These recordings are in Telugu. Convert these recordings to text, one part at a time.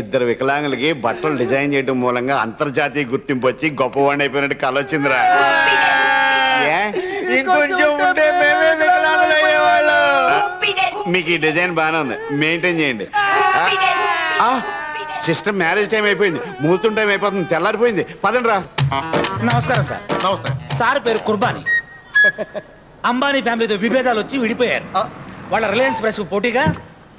ఇద్దరు వికలాంగులకి బట్టలు డిజైన్ చేయడం మూలంగా అంతర్జాతీయ గుర్తింపు వచ్చి గొప్పవాడిని అయిపోయినట్టు కళ వచ్చిందిరా. ఇంకొంచెం ఉంటే మేమే వికలాంగులు అయ్యేవాళ్ళం. మీకు ఈ డిజైన్ బాగానే ఉంది, మెయింటైన్ చేయండి. సిస్టర్ మ్యారేజ్ టైం అయిపోయింది, ముహూర్తం టైం అయిపోతుంది, తెల్లారిపోయింది. పదండి రా. నమస్కారం సార్. నమస్తే సార్ పేరు కుర్బానీ. అంబానీ ఫ్యామిలీతో విభేదాలు వచ్చి విడిపోయారు. వాళ్ళ రిలయన్స్ ఫ్రెష్ పోటీగా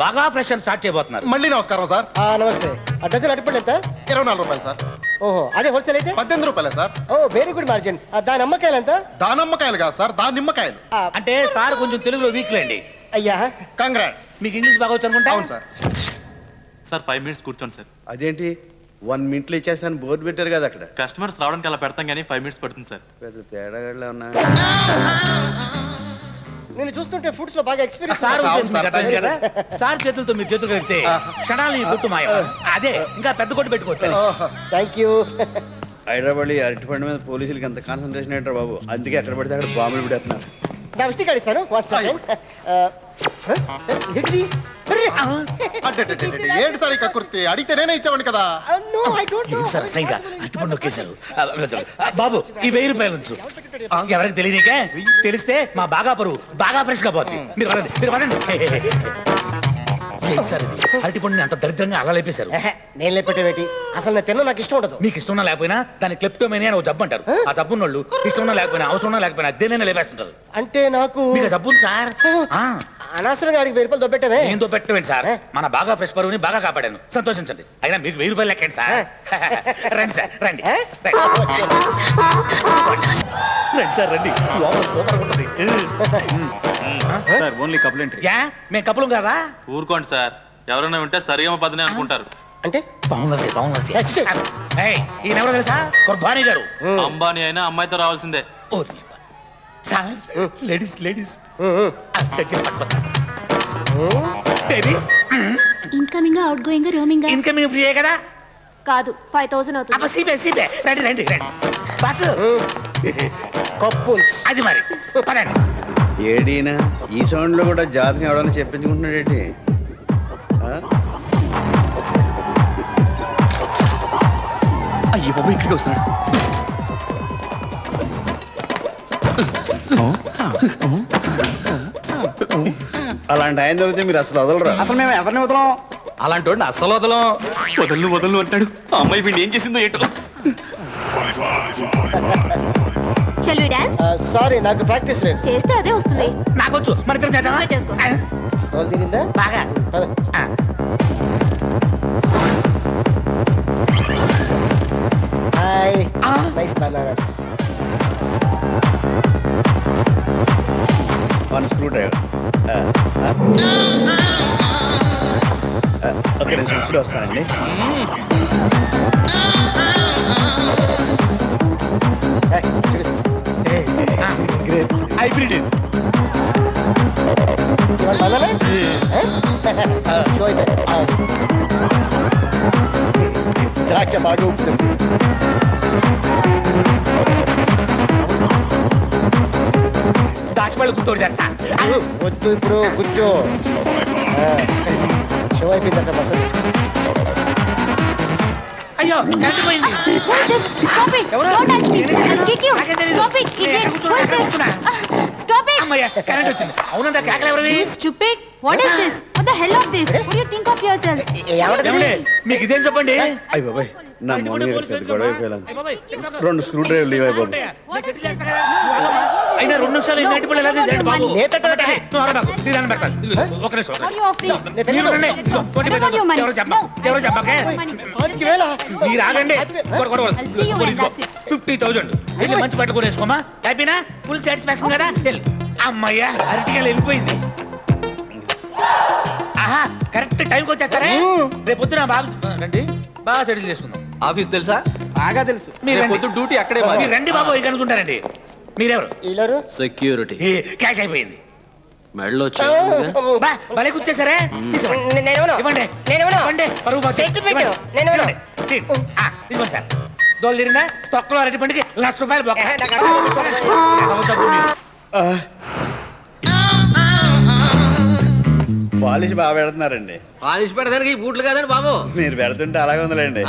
బాగా ఫ్రెష్ అని స్టార్ట్ చేయబోతున్నారు. మళ్ళీ నమస్కారం సార్. నమస్తే. డజన్ అరటిపళ్ళు ఎంత? 24 రూపాయలు సార్. ఓహో, అదే హోల్సేల్ అయితే 18 రూపాయలే సార్. ఓ వెరీ గుడ్ మార్జిన్. దాని అమ్మకాయలు ఎంత? దానమ్మకాయలు కాదు సార్, నిమ్మకాయలు. అంటే సార్ కొంచెం తెలుగులో వీక్ లేండి. అయ్యా కంగ్రాట్స్. మీకు ఇంగ్లీష్ బాగా వచ్చు అనుకుంటా. అవును సార్. సార్ 5 మినిట్స్ కూర్చోండి సార్. అదేంటి 1 మినిట్లో ఇచ్చేస్తాను బోర్డు పెట్టారు కదా అక్కడ. కస్టమర్స్ రావడానికి అలా పెడతాం కానీ 5 మినిట్స్ పడుతుంది సార్. పెద్ద తేడా ఉన్నా. నేను చూస్తుంటే ఫుడ్స్ లో బాగా ఎక్స్పీరియన్స్. సార్ ఉద్దేశం మీకు అర్థమైంది కదా. సార్ చేతులతో మీరు చేతులు కలిపితే క్షణాలు ఈ కొట్టు మాయ. అదే ఇంకా పెద్ద కొట్టు పెట్టుకోవచ్చు. Thank you. హైదరాబాద్ అరటిపండు మీద పోలీసులకి ఎంత కాన్సన్ట్రేషన్ ఏంటారు బాబు, అందుకే ఎక్కడ పడితే అక్కడ బాంబులు పెడుతున్నారు. నా విసిట్ కార్డు ఇస్తాను. ఏంటి సార్ ఇక కుర్తి అడిగితే నేనే ఇచ్చామండి కదా. సార్ సైగా అట్టుపండు ఒకేసారు. బాబు ఈ 1000 రూపాయలు ఉంచు. ఎవరికి తెలియదుకే, తెలిస్తే మా బాగా పరువు బాగా ఫ్రెష్ గా పోతుంది. మీరు వదండి, మీరు వదండి. సార్ అరటిపండుని అంత దరిద్రంగా అలా లేపేశారు. నేను లేపెట్టేవేటి? అసలు నేను తిన్నా, నాకు ఇష్టం ఉండదు. మీకు ఇష్టం ఉన్నా లేకపోయినా దాన్ని క్లెప్టోమేనియా అని ఒక జబ్బు అంటారు. ఆ జబ్బు ఉన్నోళ్ళు ఇష్టం ఉన్నా లేకపోయినా అవసరం ఉన్నా లేకపోయినా అదేనైనా లేపేస్తుంటారు. అంటే నాకు మీకు జబ్బు ఉంది సార్. అనవసరంగా అడిగి 1000 రూపాయలు దొబ్బెట్టవే. ఏందో పెట్టవేంటి సార్, మన బాగా ఫ్రెష్ పరువుని బాగా కాపాడాను, సంతోషించండి. అయినా మీకు 1000 రూపాయలు లెక్కండి సార్. రండి సార్, రండి రండి సార్, రండి. లోపల సూపర్ ఉంటుంది సార్ ఓన్లీ కంప్లైంట్. యా మేము కప్పులం కదా. ఊరుకోండి సార్, ఎవరైనా వింటే సరిగమ పదని అనుకుంటారు. అంటే ఈయన ఎవరు తెలుసా? కుర్బానీ గారు. అంబానీ అయినా అమ్మాయితో రావాల్సిందే. Sir ladies ladies incoming outgoing roaming incoming ఫ్రీయే కదా. కాదు 5000 అవుతుంది. సీపే సీపే రండి రండి రండి బస్సు కప్పు అది మరి పదండి. ఏడీనా ఈ సౌండ్ లో కూడా జాతకం ఎవడన్నా చెప్పించుకుంటున్నాడేంటి? అయ్యో బాబు ఇక్కడికి వస్తున్నాడు. అలాంటి ఆయన దొరికితే మీరు అసలు వదలరా. అసలు మేము ఎవరిని వదలం? అలాంటి వాడిని అస్సలు వదలం. వదలు వదలు అంటాడు. ఆ అమ్మాయి వీడిని ఏం చేసిందో ఏంటో. Shall we dance? సారీ, నాకు ప్రాక్టీస్ లేదు. చేస్తే అదే వస్తుంది. నాకొచ్చు మరి ఇద్దరం చేద్దామా? నువ్వే చేసుకో. వాళ్ళు తిరిందా బాగా. Hi nice bananas. One screw driver. Okay నేను ఇప్పుడు వస్తానండి. హైబ్రిడ్ ద్రాక్ష బాగా ఉంటుంది. దాచిపళ్ళు గుర్తోడు చేస్తా. వద్దు ఇప్పుడు కూర్చో. షో అయిపోయిందంట మొత్తం. అయ్యో కరెంట్ పోయింది. Stop it. Don't touch me. I'll kick you. Stop it. Idiot. Who is this? Stop it. అమ్మయ్య కరెంట్ వచ్చింది. అవునందా కేకలు ఎవరివి? Stupid. What is this? What the hell of this? What do you think of yourself? ఏమండి మీకు ఇదేం చెప్పండి. అయ్యి బాబాయ్ నా మౌనిగా పెద్ద గొడవ అయిపోయాను. 2 స్క్రూ డ్రైవర్లు ఇవ్వాలి బాబు. అయినా 2 నిమిషాలు ఇన్ని అరటిపళ్ళు ఎలా చేసేయండి బాబు. ఒక నిమిషం. Are you offering? ఎవరు చెప్పకే మీరు ఆగండి. 50,000 వెళ్ళి మంచి పట్టుకొని వేసుకోమా. హ్యాపీనా? ఫుల్ సాటిస్ఫాక్షన్ కదా. అమ్మయ్యా అరటికాయలు వెళ్ళిపోయింది. ఆహా కరెక్ట్ టైంకి వచ్చేస్తారే. రేపు పొద్దున బాబు రండి బాగా సెటిల్ చేసుకుందాం. ఆఫీస్ తెలుసా? బాగా తెలుసు. మీరు పొద్దు డ్యూటీ అక్కడే. మీరు రండి బాబు ఇక అనుకుంటారండి. మీరెవరు? ఈలరు సెక్యూరిటీ. క్యాష్ అయిపోయింది. మెడలో భలే కూర్చేసారే. ఇవ్వండి ఇవ్వండి. పరుగు పోతే. ఇవ్వండి సార్. దోలు తిరిందా? తొక్కలో అరటి పండుగ ₹1,00,000 బొక్క. పాలిష్ బాగా పెడుతున్నారండి. పాలిష్ పెడతానికి ఈ బూట్లు కాదండి బాబు. మీరు పెడుతుంటే అలాగే ఉందిలేండి.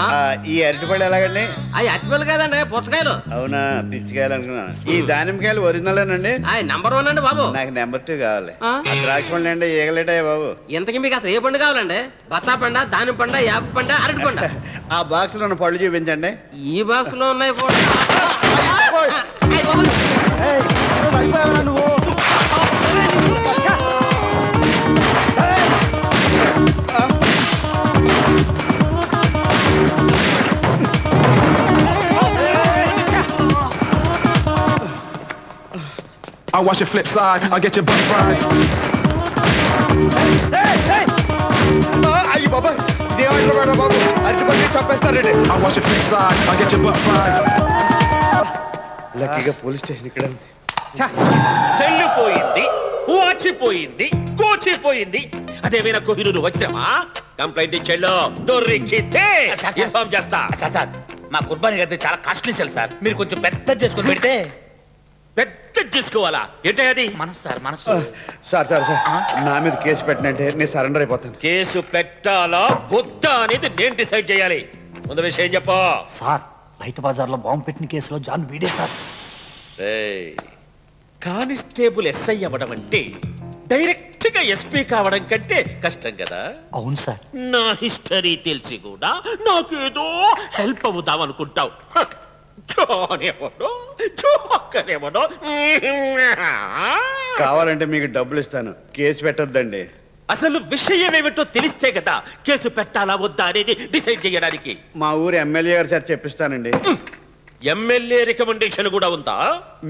ఈ అరటిపళ్ళు ఎలాగండి? అవి అట్టిపళ్ళు కాదండి, పుచ్చకాయలు. అవునా, పిచ్చికాయలు అనుకున్నాను. ఈ దానిమ్మకాయలు ఒరిజినలేనండి? అవి నెంబర్ 1 అండి బాబు. నాకు నెంబర్ 2 కావాలి. ఆ? ఆ ద్రాక్ష పండు అండి, ఈగలేటాయి బాబు. ఇంతకీ మీకు అసలు ఏ పండు కావాలండి? బత్తా పండ, దానిమ్మ పండ, యాప పండ, అరటి పండ? ఆ బాక్స్ లో ఉన్న పళ్ళు చూపించండి. ఈ బాక్స్ లో ఉన్నాయి కూడా. I watch your flip side, I get your butt fried. అయ్యి బాబా, దేవాంట్లో మేడం బాబు, అరటిపళ్ళు చంపేస్తారండి. I watch your flip side, I get your butt fried. లక్కీగా పోలీస్ స్టేషన్ ఇక్కడ ఉంది. సెల్లు పోయింది, వాచిపోయింది, కోచిపోయింది. అదేమైనా కోహినూరు వచ్చామా? కంప్లైంట్ ఇచ్చేళ్ళు దొరికితే ఇన్ఫార్మ్ చేస్తా. సార్, మా కుర్బానీ గారి చాలా కాస్ట్లీ సెల్ సార్. మీరు కొంచెం పెద్ద చేసుకొని పెడితే. పెద్ద చేసుకోవాలా? ఏంటి అది? మనసు సార్, మనసు. సార్ సార్ సార్, నా మీద కేసు పెట్టినంటే నేను సరెండర్ అయిపోతాను. కేసు పెట్టాలా వద్దా అనేది నేను డిసైడ్ చేయాలి. ముందు విషయం చెప్పు. సార్, రైతు బజార్లో బాంబు పెట్టిన కేసులో జాన్ వీడే సార్. కానిస్టేబుల్ ఎస్ఐ అవ్వడం అంటే డైరెక్ట్ గా ఎస్పీ కావడం కంటే కష్టం కదా. అవును సార్. నా హిస్టరీ తెలిసి కూడా నాకేదో హెల్ప్ అవుతాం అనుకుంటావు. కావాలంటే మీకు డబ్బులు ఇస్తాను, కేసు పెట్టొద్దండి. అసలు విషయం ఏమిటో తెలిస్తే కదా కేసు పెట్టాలా వద్దా అనేది డిసైడ్ చేయడానికి. మా ఊరు ఎమ్మెల్యే గారు సార్ చెప్పిస్తానండి. ఎమ్మెల్యే రికమెండేషన్ కూడా ఉందా?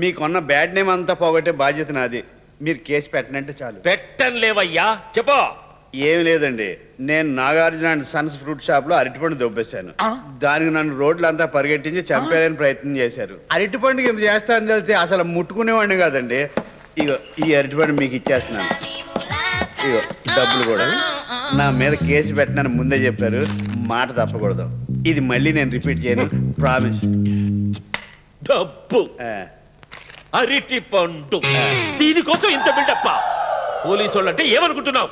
మీకున్న బ్యాడ్ నేమ్ అంతా పోగొట్టే బాధ్యత నాది. మీరు కేసు పెట్టనంటే చాలు. పెట్టం లేవయ్యా, చెప్పు. ఏం లేదండి, నేను Nagarjuna and Sons fruit shop లో అరటిపండు దొబ్బేశాను. దానికి నన్ను రోడ్లంతా పరిగెట్టించి చంపేయాలని ప్రయత్నం చేశారు. అరటిపండుకి ఇంత చేస్తానని తెలిస్తే అసలు ముట్టుకునేవాడిని కాదండి. ఇగో ఈ అరటిపండు మీకు ఇచ్చేస్తున్నాను. ఇగో డబ్బులు కూడా. నా మీద కేసు పెట్టనని ముందే చెప్పారు, మాట తప్పకూడదు. ఇది మళ్ళీ నేను రిపీట్ చేయను, ప్రామిస్. డబ్బు, అరటి పండు, దీనికోసం ఇంత బిల్డప్ప. పోలీసు వాళ్ళంటే ఏమనుకుంటున్నావు?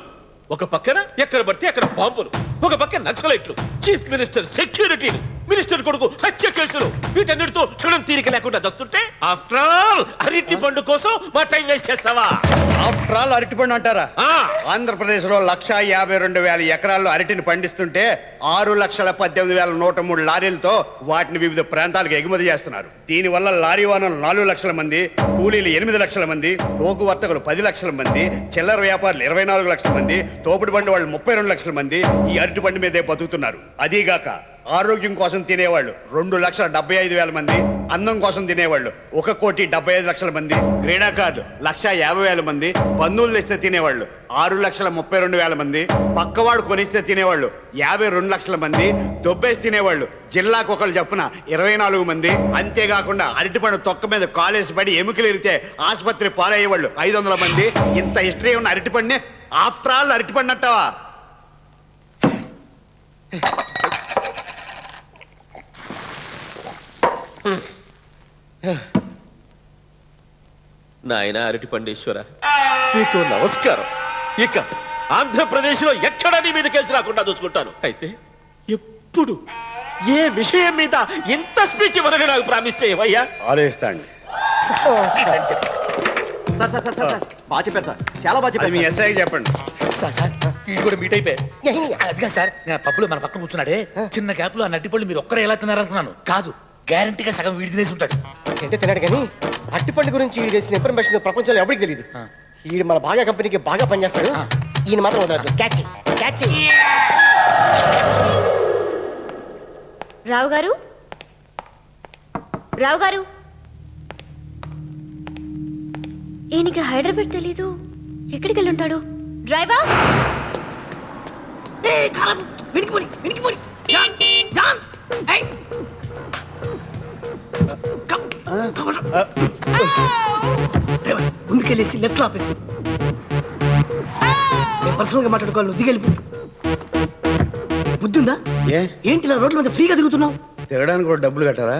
ఒక పక్కన ఎక్కడ పడితే అక్కడ బాంబులు, ఒక పక్కన నక్సలైట్లు, చీఫ్ మినిస్టర్ సెక్యూరిటీలు, మినిస్టర్ కొడుకు హత్య కేసులు, వీటన్నిటితో క్షణం తీరిక లేకుండా దస్తుంటే ఆఫ్టర్ ఆల్ అరటి పండు కోసం మా టైం వేస్ట్ చేస్తావా? ఆఫ్టర్ ఆల్ అరటిపండు అంటారా? ఆ, ఆంధ్రప్రదేశ్ లో 1,52,000 ఎకరాల్లో అరటిని పండిస్తుంటే 6,18,103 లారీలతో వాటిని వివిధ ప్రాంతాలకు ఎగుమతి చేస్తున్నారు. దీనివల్ల లారీ ఓనర్లు 4 లక్షల మంది, కూలీలు 8 లక్షల మంది, టోకు వర్తకులు 10 లక్షల మంది, చిల్లర వ్యాపారులు 24 లక్షల మంది, తోపుడు బండి వాళ్ళు 32 లక్షల మంది ఈ అరటి పండు మీదే బతుకుతున్నారు. అదీగాక ఆరోగ్యం కోసం తినేవాళ్ళు 2,75,000 మంది, అన్నం కోసం తినేవాళ్ళు 1,75,00,000 మంది, క్రీడాకారులు 1,50,000 మంది, బంధువులు తెస్తే తినేవాళ్ళు 6,32,000 మంది, పక్కవాడు కొనిస్తే తినేవాళ్ళు 52 లక్షల మంది, దొబ్బేసి తినేవాళ్ళు జిల్లాకు ఒకళ్ళు చొప్పున 24 మంది. అంతేకాకుండా అరటిపండు తొక్క మీద కాలేసి పడి ఎముకలు ఇరితే ఆసుపత్రి పాలయ్యేవాళ్ళు 500 మంది. ఇంత హిస్టరీ ఉన్న అరటిపండుని ఆఫ్టర్ ఆల్ అరటిపండు అంటావా? నాయన అరటి పండేశ్వర, నీకు నమస్కారం. ఇక ఆంధ్రప్రదేశ్ లో ఎక్కడ నీ మీద కేసు రాకుండా చూసుకుంటాను. అయితే ఎప్పుడు ఏ విషయం మీద ఎంత స్పీచ్ ఇవ్వాలని నాకు ప్రామిస్ చేయవయ్యా? ఆలోచిస్తా అండి. సార్ సార్ సార్ సార్ బాగా చెప్పారు సార్, చాలా బాగా అది చెప్పారు మీ ఎస్ఐకి చెప్పండి. సార్ సార్, వీడు కూడా మీట్ అయిపోయి. అదిగా సార్, నేను పప్పులో మన పక్కన కూర్చున్నాడే, చిన్న గ్యాప్ లో ఆ నట్టిపళ్ళు మీరు ఒక్కరే ఎలా తిన్నారనుకున్నాను. కాదు, గ్యారంటీగా సగం వీడి తినేసి ఉంటాడు. అంటే తిన్నాడు కానీ అట్టిపండు గురించి చేసిన ఇన్ఫర్మేషన్ ప్రపంచంలో ఎవరికి తెలియదు. ఈయన మన బాగా కంపెనీకి బాగా పనిచేస్తాడు. ఈయన మాత్రం వదలదు. Catch catch. రావు గారు, రావు గారు, ఈయనకి హైదరాబాద్ తెలీదు. ఎక్కడికి వెళ్ళి ఉంటాడు? డ్రైవర్, ముందుకెళ్ళేసి లెఫ్ట్ లో ఆపేసి నేను పర్సనల్ గా మాట్లాడుకోవాలి. నువ్వు దిగెళ్ళి. బుద్ధి ఉందా? ఏంటి ఇలా రోడ్ల మీద ఫ్రీగా తిరుగుతున్నావు? తిరగడానికి కూడా డబ్బులు కట్టారా?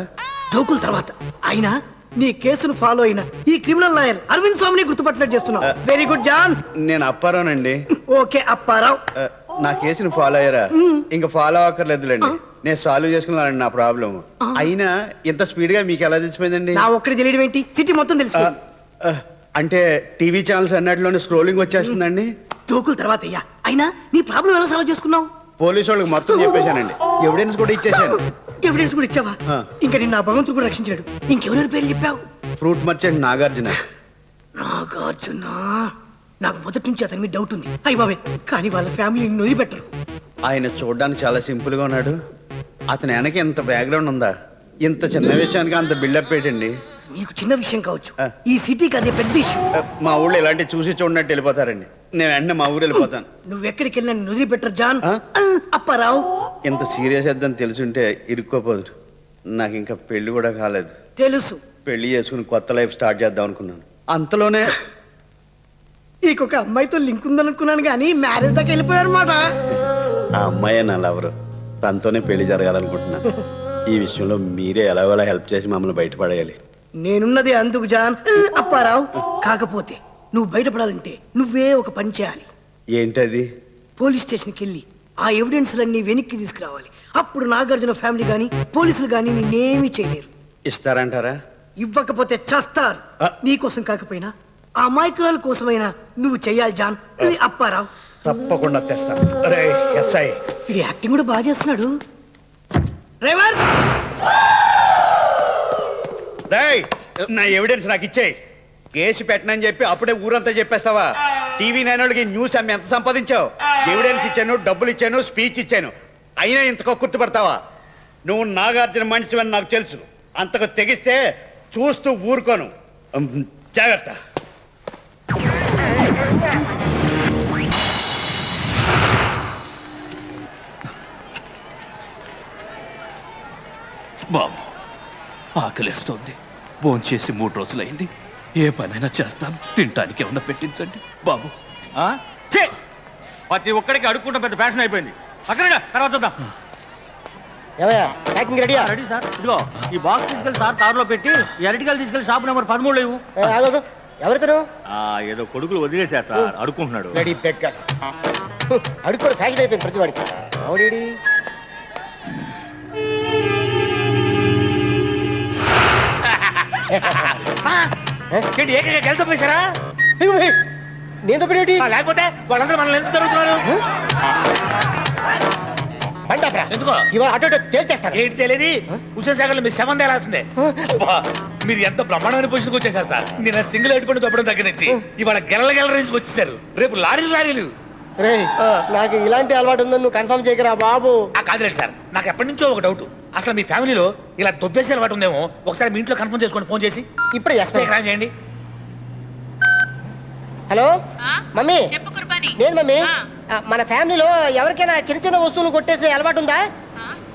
జోకుల తర్వాత అయినా నీ కేసును ఫాలో అయిన ఈ క్రిమినల్ లాయర్ అరవింద్ స్వామిని గుర్తుపట్టినట్టు చేస్తున్నావు. Very good John. నేను అప్పారావునండి. ఓకే అప్పారావు. నా కేసుని ఫాలో అయ్యారా? ఇంకా ఫాలో అక్కర్లేదులేండి, నేను సాల్వ్ చేసుకున్నానండి నా ప్రాబ్లం. అయినా ఇంత స్పీడ్ గా మీకు ఎలా తెలిసిపోయిందండి? నా ఒక్కడి తెలియడం ఏంటి, సిటీ మొత్తం తెలుసు. అంటే టీవీ ఛానల్స్ అన్నట్లోనే స్క్రోలింగ్ వచ్చేస్తుందండి. జోకుల తర్వాత అయ్యా, అయినా నీ ప్రాబ్లం ఎలా సాల్వ్ చేసుకున్నావు? పోలీసు వాళ్ళకి మొత్తం చెప్పేశానండి, ఎవిడెన్స్ కూడా ఇచ్చేసాను. ఎవిడెన్స్ కూడా ఇచ్చావా? ఆ. ఇంకా నిన్న ఆ భగవంతుడు కూడా రక్షించాడు. ఇంకెవరెవరి పేర్లు చెప్పావు? Fruit merchant Nagarjuna. నాగార్జున. నాకు మొదటి నుంచి అతని మీద డౌట్ ఉంది. అయ్య బాబే, కానీ వాళ్ళ ఫ్యామిలీని నొయ్యి పెట్టరు. ఆయన చూడడానికి చాలా సింపుల్ గా ఉన్నాడు. అతని వెనక ఇంత బ్యాక్గ్రౌండ్ ఉందా? ఇంత చిన్న విషయానికి అంత బిల్డప్ ఏంటండి? నీకు చిన్న విషయం కావచ్చు, ఆ. ఈ సిటీకి అదే పెద్ద ఇష్యూ. మా ఊళ్ళో ఇలాంటి చూసి చూడనట్టు వెళ్ళిపోతారండి. నేను వెంటనే మా ఊరు వెళ్ళిపోతాను. నువ్వెక్కడికి వెళ్ళినా నిన్ను వదిలిపెట్టరు జాన్. ఆ? అప్పారావు. ఇంత సీరియస్ వద్దని తెలుసుంటే ఇరుక్కోపోదు. నాకు ఇంకా పెళ్లి కూడా కాలేదు. తెలుసు. పెళ్లి చేసుకుని కొత్త లైఫ్ స్టార్ట్ చేద్దాం అనుకున్నాను. అంతలోనే నీకొక అమ్మాయితో లింక్ ఉందనుకున్నాను కానీ మ్యారేజ్ దాకా వెళ్ళిపోయారన్నమాట. ఆ అమ్మాయి నా లవరు, తనతోనే పెళ్లి జరగాలనుకుంటున్నాను. ఈ విషయంలో మీరే ఎలాగోలా హెల్ప్ చేసి మమ్మల్ని బయటపడేయాలి. నేనున్నది అందుకు జాన్. అప్పారావు. కాకపోతే నువ్వు బయటపడాలంటే నువ్వే ఒక పని చేయాలి. ఏంటది? పోలీస్ స్టేషన్కి వెళ్ళి ఆ ఎవిడెన్స్లన్నీ వెనక్కి తీసుకురావాలి. అప్పుడు నాగార్జున ఫ్యామిలీ కానీ పోలీసులు కానీ నిన్నేమీ చేయలేరు. ఇస్తారంటారా? ఇవ్వకపోతే చస్తారు. ఆ. నీకోసం కాకపోయినా ఆ అమాయకురాల కోసమైనా నువ్వు చెయ్యాలి జాన్. అప్పారావు. తప్పకుండా తెస్తాను. అరే ఎస్ఐ, ఇది యాక్టింగ్ కూడా బాగా చేస్తున్నాడు. డ్రైవర్. రేయ్, నా ఎవిడెన్స్ నాకు ఇచ్చేయి. కేసు పెట్టనని చెప్పి అప్పుడే ఊరంతా చెప్పేస్తావా? టీవీ నైన్కి న్యూస్ అమ్మి ఎంత సంపాదించావు? ఎవిడెన్స్ ఇచ్చాను, డబ్బులు ఇచ్చాను, స్పీచ్ ఇచ్చాను, అయినా ఇంతకు గుర్తుపడతావా? నువ్వు నాగార్జున మనిషివని నాకు తెలుసు. అంతకు తెగిస్తే చూస్తూ ఊరుకోను. జాగ్రత్త. బాబు, ఆకలిస్తోంది. భోంచేసి 3 రోజులైంది. ఏ పనైనా చేస్తాను, తినటానికి ఏమన్నా పెట్టించండి బాబు. ప్రతి ఒక్కడికి అడుక్కుంటా పెద్ద ఫ్యాషన్ అయిపోయింది. అక్కడ తర్వాత చూద్దాం. ఏమయ్యా, ప్యాకింగ్ రెడీయా? Ready sir. ఇదిగో ఈ బాక్స్ తీసుకెళ్ళి సార్ కారులో పెట్టి ఈ అరటికలు తీసుకెళ్ళి షాప్ నెంబర్ 13 ఇవ్వు. ఆగదు. ఎవరితను? ఏదో కొడుకులు వదిలేశారు సార్, అడుక్కుంటున్నాడు. Ready beggars. అడుక్కోడు ఫ్యాషన్ అయిపోయింది ప్రతి వాడికి. అవుడేడి. ఏంటి ఏకైక గెలుతూ పోయారా? నేను తప్పేటి? లేకపోతే వాళ్ళందరూ మనల్ని ఎందుకు జరుగుతున్నారు? ఎందుకో ఇవాళ అటు ఇటు తేల్చేస్తాను. ఏంటి తెలియదు. హుసేన్ సాగర్ లో మీరు శవం తేలాల్సిందే. మీరు ఎంత బ్రహ్మాండమైన పొజిషన్కి వచ్చేసారు సార్. నేను సింగిల్ ఎట్టుకుంటూ తప్పడం దగ్గర నుంచి ఇవాళ గెల నుంచి వచ్చేసారు. రేపు లారీలు. రేయ్, నాకు ఇలాంటి అలవాటు ఉందని నువ్వు కన్ఫర్మ్ చేయకరా బాబు. కాదులేదు సార్, నాకు ఎప్పటి నుంచో ఒక డౌట్. అసలు మీ ఫ్యామిలీలో ఇలా దొబ్బేసే అలవాటు ఉందేమో. ఒకసారి మీ ఇంట్లో కన్ఫర్మ్ చేసుకోండి, ఫోన్ చేసి. ఇప్పుడే చేస్తాను. ఎక్కడ చేయండి. Hello mummy. చెప్పు కుర్బానీ. నేను మమ్మీ. మన ఫ్యామిలీలో ఎవరికైనా చిన్న చిన్న వస్తువులు కొట్టేసే అలవాటు ఉందా?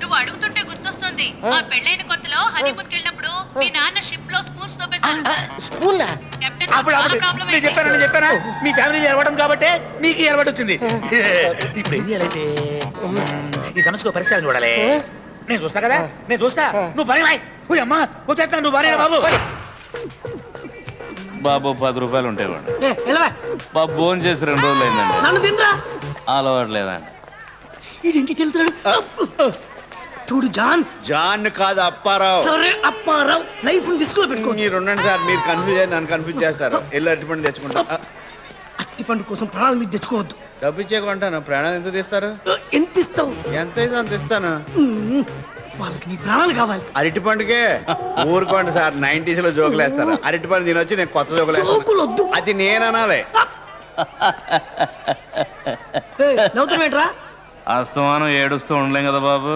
నువ్వు అడుగుతుంటే గుర్తొస్తుంది. మా పెళ్ళైన కొత్తలో హనీమూన్కి వెళ్ళినప్పుడు మీ నాన్న షిప్ లో స్పూన్స్ తోపేశారు. స్కూల్లా? కెప్టెన్ అప్పుడు చాలా ప్రాబ్లం నేను చెప్పానా మీ ఫ్యామిలీ ఎలవడం కాబట్టి మీకు ఎలవాటు వచ్చింది. ఇప్పుడు ఏం చేయాలంటే ఈ సమస్యకు పరిష్కారం చూడాలి. నేను చూస్తా కదా, నేను చూస్తా. నువ్వు పని అమ్మా వచ్చేస్తా. నువ్వు పని బాబు. బాబు 10 రూపాయలు ఉంటాయి. వెళ్ళవా. బాబు భోజనం చేసి 2 రోజులు అయిందండి. నన్ను తినరా. అలవాట్లేదండి. ఏంటికి వెళ్తున్నాడు? చూడు జాన్. జాన్ కాదు, అప్పారావు. సరే అప్పారావు. లైఫ్ డిస్కో పెట్టుకో. మీరు ఉండండి సార్, మీరు కన్ఫ్యూజ్ అయ్యి నన్ను కన్ఫ్యూజ్ చేస్తారు. ఎల్లు అరటిపండు తెచ్చుకుంటా. అరటిపండు కోసం ప్రాణాల మీద తెచ్చుకోవద్దు. డబ్బు ఇచ్చేకుంటాను. ప్రాణాలు ఎంత తీస్తారు? ఎంత ఇస్తావు? ఎంత అయితే అంత ఇస్తాను. వాళ్ళకి నీ ప్రాణాలు కావాలి. అరటిపండుకే ఊరుకోండి సార్. 90s లో జోకులు వేస్తారు. అరటిపండు తినొచ్చి నేను కొత్త జోకులు జోకులు వద్దు. వేస్తాను. అది నేను అనాలి. నవ్వుతామేంట్రా? అస్తమానం ఏడుస్తూ ఉండలేం కదా బాబు.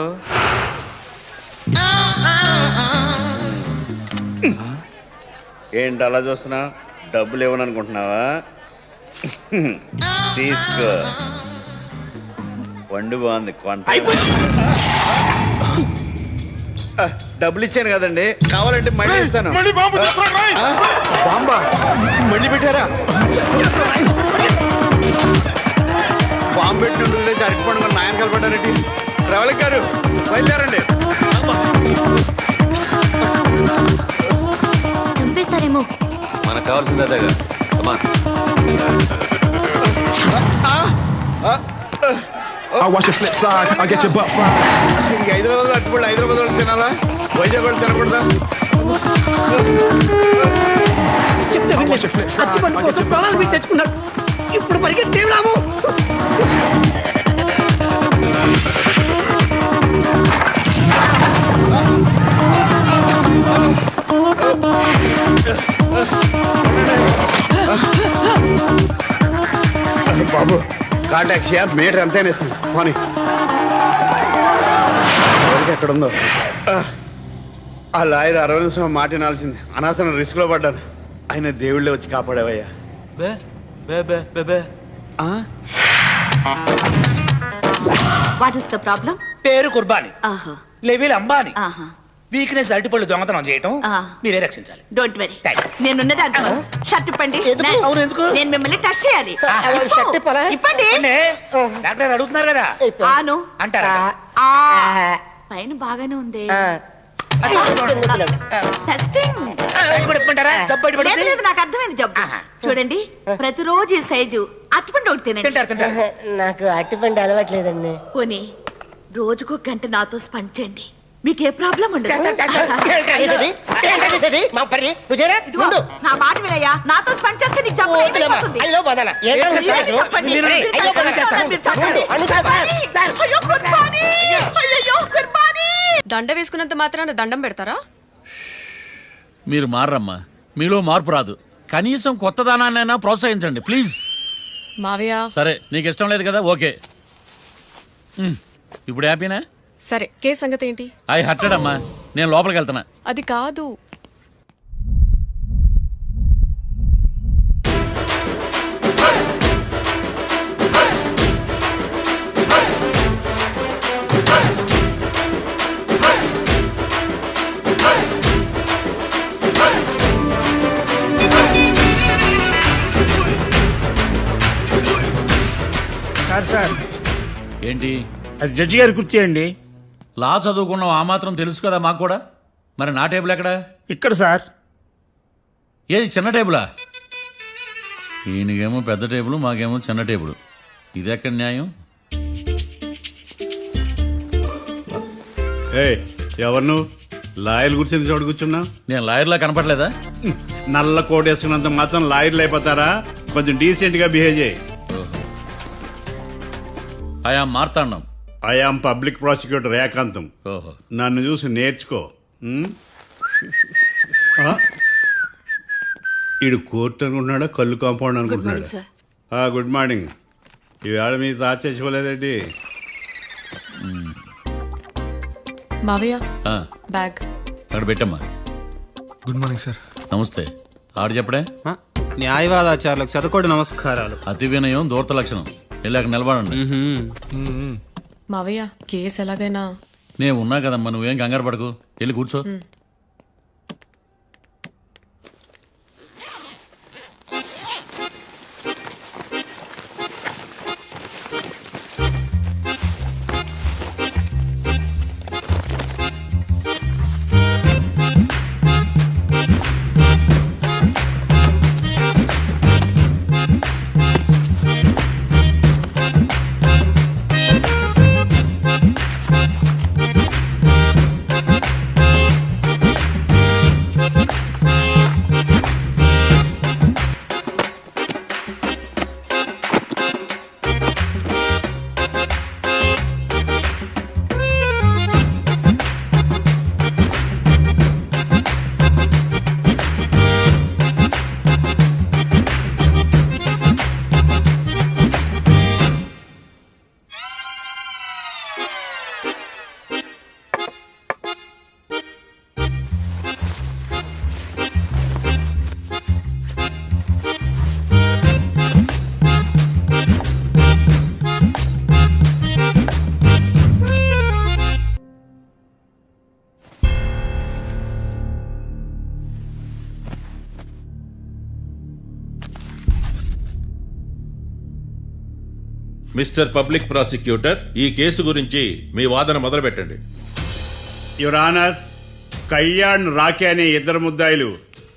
ఏంటి అలా చూస్తున్నావు? డబ్బులు ఇవ్వననుకుంటున్నావా? తీసుకో. వండు బాగుంది. కొంట. డబ్బులు ఇచ్చాను కదండి, కావాలంటే మళ్ళీ ఇస్తాను. బాంబా మళ్ళీ పెట్టారా? బాంబు పెట్టినట్టు అరటిపండు మన నాయన కలపడ్డారండి. ట్రావెలింగ్ గారు బయలుదేరండి. కావాల్సిందే దగ్గర I watch your flip side, I get your butt fried. ఇంక హైదరాబాద్ అట్టుబడి హైదరాబాద్ వాళ్ళు తినాలా వైజాగ్ వాళ్ళు తినకూడదా చెప్తే I watch your flip side, అట్టి పండు I get కోసం your butt ప్రాణాలు మీరు fried. తెచ్చుకున్నాడు ఇప్పుడు పరిగెత్తే లాభం బాబు కార్ టాక్సీయా మీటర్ ఎంతైనా ఇస్తాను పోనీ ఎవరికి ఎక్కడ ఉందో ఆ లాయర్ అరవింద్ స్వామి మాట వినాల్సింది అనవసరం రిస్క్ లో పడ్డాను ఆయన దేవుళ్ళే వచ్చి కాపాడేవయ్యా ఆ? What is the problem? పేరు కుర్బాని, ఆహా లెవెల్ అంబాని, ఆహా వీక్నెస్ అరటిపళ్ళు దొంగతనం చేయటం ఆ. మీరే రక్షించాలి. Don't worry, Thanks. నేనున్నది అంటాను. షర్ట్ ఇప్పండి. ఎందుకు? అవును, ఎందుకు? నేను మిమ్మల్ని టచ్ చేయాలి. షర్ట్ ఇప్పాలా? ఇప్పండి. ఏంటి? డాక్టర్ అడుగుతున్నారు కదా ఆను అంటారా? ఆ పైన బాగానే ఉంది. టెస్టింగ్. ఇది కూడా ఇప్పమంటారా? జబ్బు బయట లేదు పడుతుంది. లేదు, నాకు అర్థమైంది జబ్బు. ఆహా. చూడండి, ప్రతిరోజు ఈ సైజు అట్టుపండి ఒకటి తినండి. తింటారు తింటారు. నాకు అట్టిపండి అలవాట్లేదండి. పోనీ రోజుకు గంట నాతో స్పెండ్ చేయండి, మీకు ఏ ప్రాబ్లం ఉండదు. చేస్తాను, చేస్తాను. చేసేది? ఏంటా చేసేది? మా పర్రి, నువ్వు చేయరా? ఇదిగో, ముందు. నా మాట వినయ్యా, నాతో స్పెండ్ చేస్తే నీకు జబ్బు వద్దులేమ్మా. అయిపోతుంది. అయ్యో బనానా. ఏంటా ఏం చేసేది? చేస్తావు? చెప్పండి. మీరు మీరు అయ్యో చెప్పండి. చేస్తాను. మీరు చెప్పండి. అను సార్, కుర్బానీ. అయ్యో కుర్బానీ. అయ్యయ్యో కుర్బానీ. దండ వేసుకున్నంత మాత్రాన దండం పెడతారా? మీరు మారమ్మా, మీలో మార్పు రాదు. కనీసం కొత్త దానాన్నైనా ప్రోత్సహించండి ప్లీజ్. మావయ్య సరే, నీకు ఇష్టం లేదు కదా, ఓకే. ఇప్పుడు హ్యాపీనా? సరే, కేసు సంగతి ఏంటి? ఐ హర్టెడ్ అమ్మా, నేను లోపలికి వెళ్తున్నా. అది కాదు. సార్ ఏంటి? అది జడ్జి గారి కుర్చీ అండి. లా చదువుకున్నావు, ఆ మాత్రం తెలుసు కదా మాకు కూడా. మరి నా టేబుల్ ఎక్కడ? ఇక్కడ సార్. ఏది, చిన్న టేబులా? ఈయనకేమో పెద్ద టేబుల్, మాకేమో చిన్న టేబుల్. ఇది ఎక్కడ న్యాయం? ఎవరు నువ్వు లాయర్ కూర్చొని చోటు కూర్చున్నావు? నేను లాయర్లా కనపడలేదా? నల్ల కోట్ వేసుకున్నంత మాత్రం లాయర్లు అయిపోతారా? కొంచెం డీసెంట్ గా బిహేవ్ చేయి. ఆయా మార్తాండం. ఐఆమ్ పబ్లిక్ ప్రాసిక్యూటర్ ఏకాంతం. ఓహో, నన్ను చూసి నేర్చుకో. ఈడు కోర్టు అనుకుంటున్నాడా, కళ్ళు కాంపౌండ్ అనుకుంటున్నాడా? సార్. Good morning. ఈవేళ మీ తాత చచ్చిపోలేదండి. మావయ్య ఆ, బ్యాగ్. అక్కడ పెట్టమ్మా. Good morning sir. నమస్తే. ఆడు చెప్పడే? న్యాయవాదాచారులకు చదువుకోండి నమస్కారాలు. అతి వినయం దూరత లక్షణం. వెళ్ళి అక్కడ నిలబడండి. మావయ్య కేసు ఎలాగైనా. నేను ఉన్నా కదమ్మా, నువ్వేం కంగారు పడకు. వెళ్ళి కూర్చో. మిస్టర్ పబ్లిక్ ప్రాసిక్యూటర్, ఈ కేసు గురించి మీ వాదన మొదలు పెట్టండి. యువర్ ఆనర్, కళ్యాణ్ రాకే అనే ఇద్దరు ముద్దాయిలు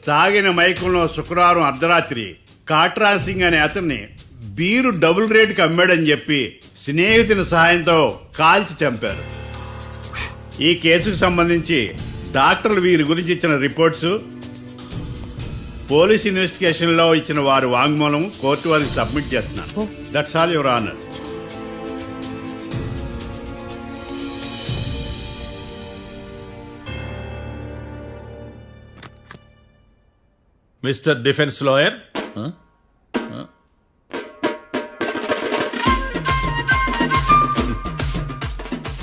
తాగిన మైకంలో శుక్రవారం అర్ధరాత్రి కాట్రా సింగ్ అనే అతన్ని బీరు డబుల్ రేటుకి అమ్మాడని చెప్పి స్నేహితుని సహాయంతో కాల్చి చంపారు. ఈ కేసుకు సంబంధించి డాక్టర్లు వీరి గురించి ఇచ్చిన రిపోర్ట్స్, పోలీస్ ఇన్వెస్టిగేషన్లో ఇచ్చిన వారి వాంగ్మూలం కోర్టు వారికి సబ్మిట్ చేస్తున్నాను. That's all your honour. Mister defence lawyer,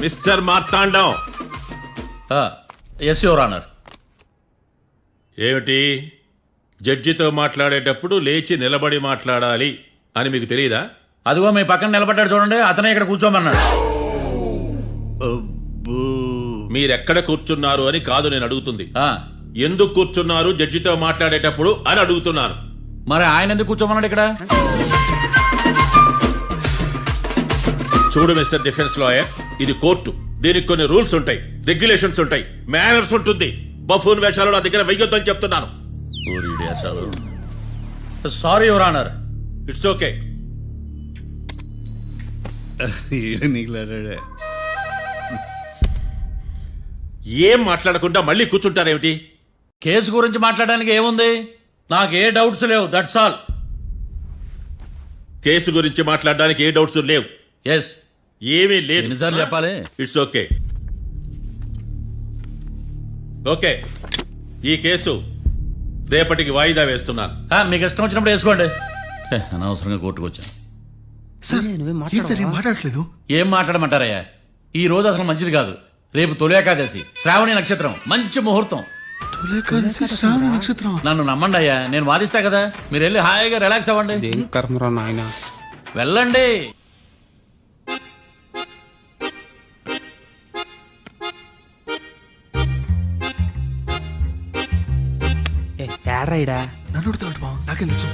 mister Marthandam. Yes your honour. ఏమిటి, జడ్జితో మాట్లాడేటప్పుడు లేచి నిలబడి మాట్లాడాలి అని మీకు తెలియదా? అదిగో మీ పక్కన నిలబడ్డాడు చూడండి, అతనే ఇక్కడ కూర్చోమన్నాడు. మీరెక్కడ కూర్చున్నారు అని కాదు నేను అడుగుతుంది. ఎందుకు కూర్చున్నారు జడ్జితో మాట్లాడేటప్పుడు అని అడుగుతున్నాను. మరి ఆయన ఎందుకు కూర్చోమన్నాడు ఇక్కడ? చూడు మిస్టర్ డిఫెన్స్ లాయర్, ఇది కోర్టు. దీనికి కొన్ని రూల్స్ ఉంటాయి, రెగ్యులేషన్స్ ఉంటాయి, మేనర్స్ ఉంటుంది. బఫూన్ వేషాలు నా దగ్గర వెయ్యొద్దని చెప్తున్నాను. Sorry your honour. It's okay. ఏం మాట్లాడకుండా మళ్ళీ కూర్చుంటారేమిటి? కేసు గురించి మాట్లాడడానికి ఏముంది? నాకు ఏ డౌట్స్ లేవు, దట్స్ ఆల్. కేసు గురించి మాట్లాడడానికి ఏ డౌట్స్ లేవు? ఎస్. ఏమీ లేదు. ఎన్నిసార్లు చెప్పాలి? It's okay. ఓకే, ఈ కేసు రేపటికి వాయిదా వేస్తున్నాను. మీకు ఇష్టం వచ్చినప్పుడు వేసుకోండి. అనవసరంగా కోర్టుకు వచ్చాను. మాట్లాడట్లేదు. ఏం మాట్లాడమంటారయ్యా? ఈ రోజు అసలు మంచిది కాదు. రేపు తొలి ఏకాదశి, శ్రావణి నక్షత్రం, మంచి ముహూర్తం. నన్ను నమ్మండి అయ్యా, నేను వాదిస్తా కదా. మీరు వెళ్ళి హాయిగా రిలాక్స్ అవ్వండి. వెళ్ళండి. నాకేం తెలుసు.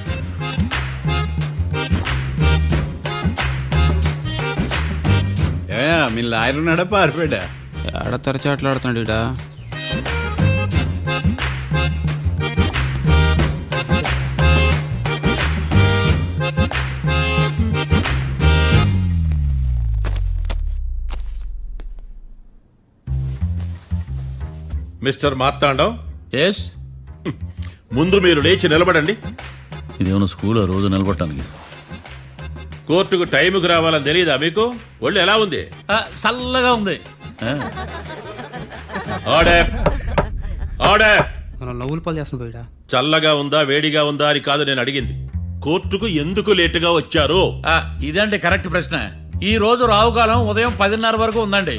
మీ లాయర్ ఉన్నాడా పారిపోయాడా? ఆడ తరచాట్లాడుతున్నాడు ఇడా. Mister Marthandam, yes. ముందు మీరు లేచి నిలబడండి. ఇదేమన్నా స్కూల్ రోజు నిలబడటానికి? కోర్టుకు టైంకి రావాలని తెలియదా మీకు? ఒళ్ళు ఎలా ఉంది? చల్లగా ఉంది. Order, order. మనం నవ్వులు పాలు చేస్తాం పోయిడా. చల్లగా ఉందా వేడిగా ఉందా అని కాదు నేను అడిగింది. కోర్టుకు ఎందుకు లేటుగా వచ్చారు? ఇదండి కరెక్ట్ ప్రశ్న. ఈ రోజు రావుకాలం ఉదయం 10:30 వరకు ఉందండి.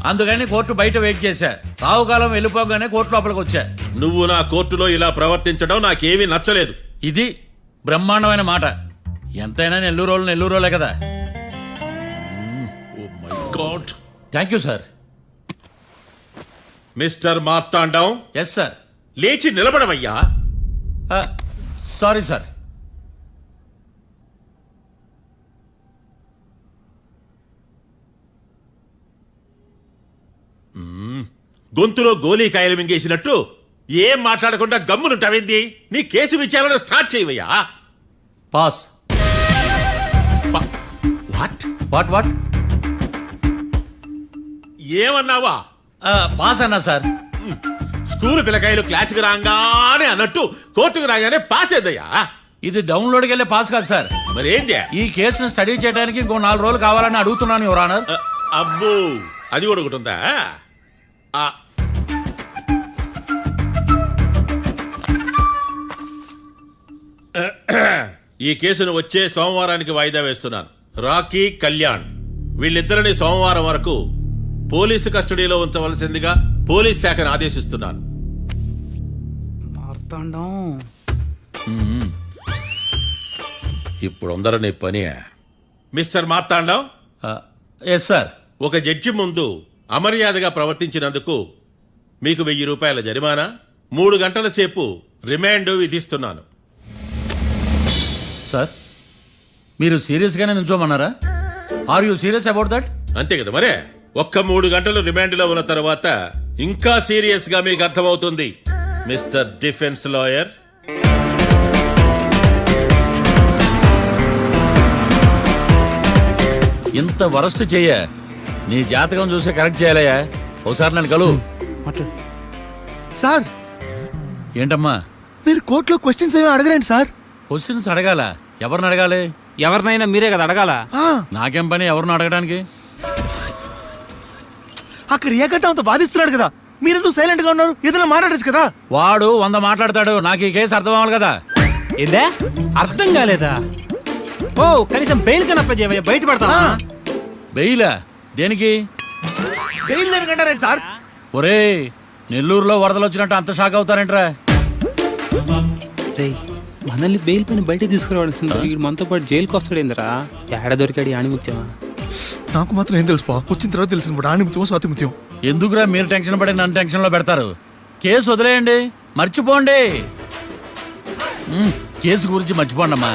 అందుకని కోర్టు బయట వెయిట్ చేశా. రావుకాలం వెళ్ళిపోగానే కోర్టు లోపలికి వచ్చా. నువ్వు నా కోర్టులో ఇలా ప్రవర్తించడం నాకేమీ నచ్చలేదు. ఇది బ్రహ్మాండమైన మాట. ఎంతైనా నెల్లూరోలే కదా. Oh my god. Thank you sir. Mister Marthandam. Yes sir. లేచి నిలబడవయ్యా. Sorry sir. గొంతులో గోలీకాయలు మింగేసినట్టు ఏం మాట్లాడకుండా గమ్మునుంటావేంది? నీ కేసు విచారణ స్టార్ట్ చేయవయ్యా. పాస్. వాట్ వాట్ వాట్ ఏమన్నావా? పాస్ అన్నా సార్. స్కూల్ పిల్లకాయలు క్లాసుకి రాగానే అన్నట్టు కోర్టుకు రాగానే పాస్ ఏదయ్యా? ఇది డౌన్లోడ్కి వెళ్ళే పాస్ కాదు సార్. మరేంది? ఈ కేసును స్టడీ చేయడానికి ఇంకో 4 రోజులు కావాలని అడుగుతున్నాను యువర్ ఆనర్. అబ్బో, అది కూడా ఒకటి ఉందా? ఈ కేసును వచ్చే సోమవారానికి వాయిదా వేస్తున్నాను. రాకీ, కళ్యాణ్ వీళ్ళిద్దరిని సోమవారం వరకు పోలీసు కస్టడీలో ఉంచవలసిందిగా పోలీస్ శాఖను ఆదేశిస్తున్నాను. ఇప్పుడు అందరూ నీ పని. మిస్టర్ మార్తాండం. Yes sir. ఒక జడ్జి ముందు అమర్యాదగా ప్రవర్తించినందుకు మీకు 1000 రూపాయల జరిమానా, 3 గంటల సేపు రిమాండ్ విధిస్తున్నాను. సార్, మీరు సీరియస్గానే నిల్చోమన్నారా? Are you serious about that? అంతే కదా మరే. ఒక్క 3 గంటలు రిమాండ్లో ఉన్న తర్వాత ఇంకా సీరియస్ గా మీకు అర్థమవుతుంది. మిస్టర్ డిఫెన్స్ లాయర్, ఇంత వరస్ట్ చెయ్య నీ జాతకం చూసి కరెక్ట్ చేయాలయ్యా. ఒకసారి నన్ను కలువు. సార్ ఏంటమ్మా మీరు కోర్టులో క్వశ్చన్స్ ఏమి అడగరండి సార్. క్వశ్చన్స్ అడగాల? ఎవరిని అడగాలి? ఎవరినైనా మీరే కదా అడగాల. నాకేం పని ఎవరిని అడగడానికి? అక్కడ ఏకతాంతో బాధిస్తున్నాడు కదా, మీరెందుకు సైలెంట్ గా ఉన్నారు? ఏదైనా మాట్లాడచ్చు కదా. వాడు 100 మాట్లాడతాడు, నాకు ఈ కేసు అర్థం అవ్వాలి కదా. ఏందే అర్థం కాలేదా? ఓ కనీసం బెయిల్ కన్నా అప్లై చేయవయ్యా, బయట పడతావా? బెయిలా? దేనికి? బెయిల్ దేనికంటారండి సార్? ఒరే, నెల్లూరులో వరదలు వచ్చినట్టు అంత షాక్ అవుతారేంట్రా? రేయ్, మనల్ని బెయిల్ పైన బయట తీసుకురావాల్సింది వీడు మనతో పాటు జైలుకి వస్తాడేందిరా? ఏడ దొరికాడు ఆణిముత్యమా? నాకు మాత్రం ఏం తెలుసు పా, వచ్చిన తర్వాత తెలిసిన ఆణిముత్యం స్వాతిముత్యం. ఎందుకురా మీరు టెన్షన్ పడి నన్ను టెన్షన్ లో పెడతారు? కేసు వదిలేయండి, మర్చిపోండి. కేసు గురించి మర్చిపోండి అమ్మా.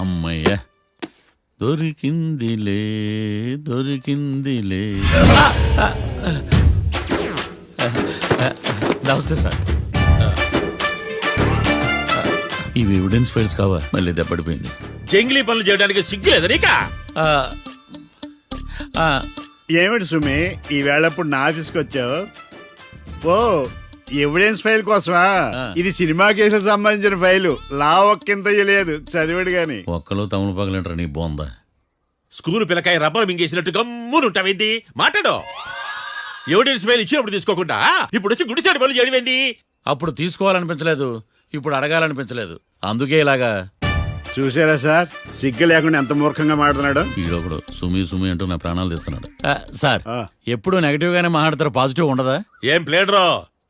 అమ్మయ్య, దొరికిందిలే దొరికిందిలే. నమస్తే సార్. ఇవి ఎవిడెన్స్ ఫైల్స్ కావా? మళ్ళీ దెబ్బడిపోయింది. జంగిలీ పనులు చేయడానికి సిగ్గు లేదా నీకా? ఏమిటి సుమి, ఈ వేళప్పుడు నా ఆఫీస్కి వచ్చావు? ఓ, ఎవిడెన్స్ ఫైల్ కోసమా? ఇది సినిమా కేసులకు సంబంధించిన ఫైలు. లా ఒక్కింత లేదు, చదివాడు గాని. ఒక్కలో తమను పగలంటారా నీ బోందా? School పిల్లకాయ rubber మింగేసినట్టు గమ్మునుంటావేంది? మాట్లాడు. ఎవిడెన్స్ ఫైల్ ఇచ్చినప్పుడు తీసుకోకుండా ఇప్పుడు వచ్చి గుడిసాడు పనులు చేయడమేంది? అప్పుడు తీసుకోవాలనిపించలేదు, ఇప్పుడు అడగాలనిపించలేదు, అందుకే ఇలాగా. చూసారా సార్, సిగ్గు లేకుండా ఎంత మూర్ఖంగా మాట్లాడుతున్నాడు. ఈడొకడు సుమి సుమి అంటూ నా ప్రాణాలు తీస్తున్నాడు. సార్, ఎప్పుడు నెగటివ్ గానే మాట్లాడతారు, పాజిటివ్ ఉండదా? ఏం ప్లేడరో